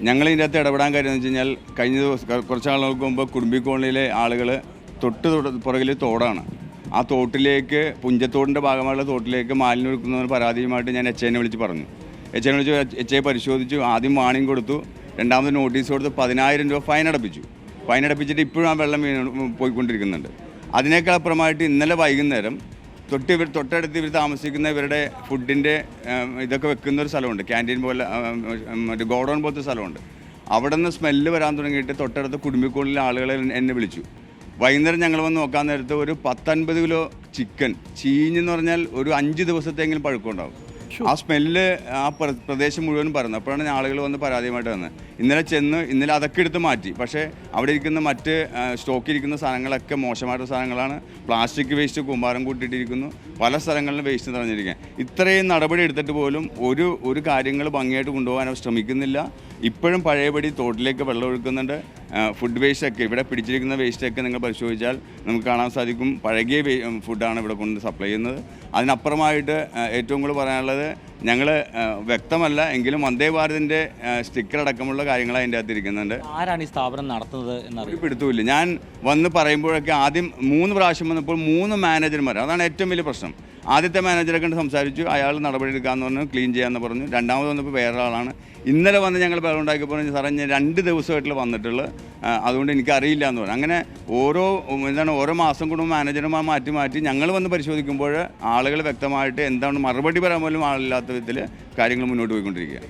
ഞങ്ങൾ ഇതിൻ്റെ അകത്ത് ഇടപെടാൻ കാര്യം എന്ന് വെച്ച് കഴിഞ്ഞാൽ കഴിഞ്ഞ ദിവസം കുറച്ച് ആളുകൾക്ക് മുമ്പ് കുടുംബി കോളനിയിലെ ആളുകൾ പുറകിൽ തോടാണ്. ആ തോട്ടിലേക്ക് പുഞ്ചത്തോടിൻ്റെ ഭാഗമായുള്ള തോട്ടിലേക്ക് മാലിന്യം ഒഴുക്കുന്നതിന് പരാതിയുമായിട്ട് ഞാൻ എച്ച് ഐനെ വിളിച്ച് പറഞ്ഞു. എച്ച് ഐനെ വിളിച്ച് എച്ച് ഐ പരിശോധിച്ചു. ആദ്യം വാണിംഗ് കൊടുത്തു, രണ്ടാമത് നോട്ടീസ് കൊടുത്ത് 10,000 രൂപ ഫൈൻ അടപ്പിച്ചു. ഫൈൻ അടപ്പിച്ചിട്ട് ഇപ്പോഴും ആ വെള്ളം പോയിക്കൊണ്ടിരിക്കുന്നുണ്ട്. അതിനേക്കാൾ അപ്പുറമായിട്ട് ഇന്നലെ വൈകുന്നേരം തൊട്ടടുത്ത് ഇവർ താമസിക്കുന്ന ഇവരുടെ ഫുഡിൻ്റെ ഇതൊക്കെ വെക്കുന്ന ഒരു സ്ഥലമുണ്ട്, ക്യാൻറ്റീൻ പോലെ മറ്റേ ഗോഡൗൺ പോലത്തെ സ്ഥലമുണ്ട്. അവിടെ നിന്ന് സ്മെല്ല് വരാൻ തുടങ്ങിയിട്ട് തൊട്ടടുത്ത് കുടുംബിക്കോളിലെ ആളുകളെ എന്നെ വിളിച്ചു. വൈകുന്നേരം ഞങ്ങൾ വന്ന് നോക്കാൻ നേരത്ത് ഒരു 10-50 കിലോ ചിക്കൻ ചീഞ്ഞെന്ന് പറഞ്ഞാൽ ഒരു 5 ദിവസത്തെങ്കിലും പഴക്കമുണ്ടാകും. ആ സ്മെല്ല് ആ പ്രദേശം മുഴുവൻ പറയുന്നത്. അപ്പോഴാണ് ആളുകൾ വന്ന് പരാതിയുമായിട്ട് വന്നത്. ഇന്നലെ അതൊക്കെ എടുത്ത് മാറ്റി. പക്ഷേ അവിടെ ഇരിക്കുന്ന മറ്റ് സ്റ്റോക്കിരിക്കുന്ന സാധനങ്ങളൊക്കെ മോശമായിട്ടുള്ള സാധനങ്ങളാണ്. പ്ലാസ്റ്റിക് വേസ്റ്റ് കൂമ്പാരം കൂട്ടിയിട്ടിരിക്കുന്നു, പല സ്ഥലങ്ങളിലും വേസ്റ്റ് നിറഞ്ഞിരിക്കുക. ഇത്രയും നടപടി എടുത്തിട്ട് പോലും ഒരു കാര്യങ്ങൾ ഭംഗിയായിട്ട് കൊണ്ടുപോകാൻ അവർ ശ്രമിക്കുന്നില്ല. ഇപ്പോഴും പഴയപടി തോട്ടിലേക്ക് വെള്ളം ഒഴുക്കുന്നുണ്ട്. ഫുഡ് വേസ്റ്റൊക്കെ ഇവിടെ പിടിച്ചിരിക്കുന്ന വേസ്റ്റൊക്കെ നിങ്ങൾ പരിശോധിച്ചാൽ നമുക്ക് കാണാൻ സാധിക്കും, പഴകിയ ഫുഡാണ് ഇവിടെ കൊണ്ട് സപ്ലൈ ചെയ്യുന്നത്. അതിനപ്പുറമായിട്ട് ഏറ്റവും കൂടുതൽ പറയാനുള്ളത്, ഞങ്ങൾ വ്യക്തമല്ല എങ്കിലും വന്ദേ ഭാരതിൻ്റെ സ്റ്റിക്കർ അടക്കമുള്ള കാര്യങ്ങൾ അതിൻ്റെ അകത്ത് ഇരിക്കുന്നുണ്ട്. ആരാണ് ഈ സ്ഥാപനം നടത്തുന്നത് എന്നറിയാം പിടുത്തമില്ല. ഞാൻ വന്ന് പറയുമ്പോഴൊക്കെ ആദ്യം 3 പ്രാവശ്യം വന്നപ്പോൾ 3 മാനേജർമാർ, അതാണ് ഏറ്റവും വലിയ പ്രശ്നം. ആദ്യത്തെ മാനേജറെ കണ്ട് സംസാരിച്ചു, അയാൾ നടപടി എടുക്കാമെന്ന് പറഞ്ഞു, ക്ലീൻ ചെയ്യാമെന്ന് പറഞ്ഞു. രണ്ടാമത് വന്നപ്പോൾ വേറെ ആളാണ്. ഇന്നലെ വന്ന് ഞങ്ങൾ വെള്ളം ഉണ്ടാക്കിയപ്പോൾ പറഞ്ഞു, സാറേ ഞാൻ 2 ദിവസമായിട്ടുള്ള വന്നിട്ടുള്ളൂ, അതുകൊണ്ട് എനിക്കറിയില്ല എന്ന് പറഞ്ഞു. അങ്ങനെ ഓരോ മാസം കൂടുമ്പോൾ മാനേജർമാർ മാറ്റി ഞങ്ങൾ വന്ന് പരിശോധിക്കുമ്പോൾ ആളുകൾ വ്യക്തമായിട്ട് എന്താണ് മറുപടി പറയാൻ പോലും ആളില്ലാത്ത വിധത്തിൽ കാര്യങ്ങൾ മുന്നോട്ട് പോയിക്കൊണ്ടിരിക്കുക.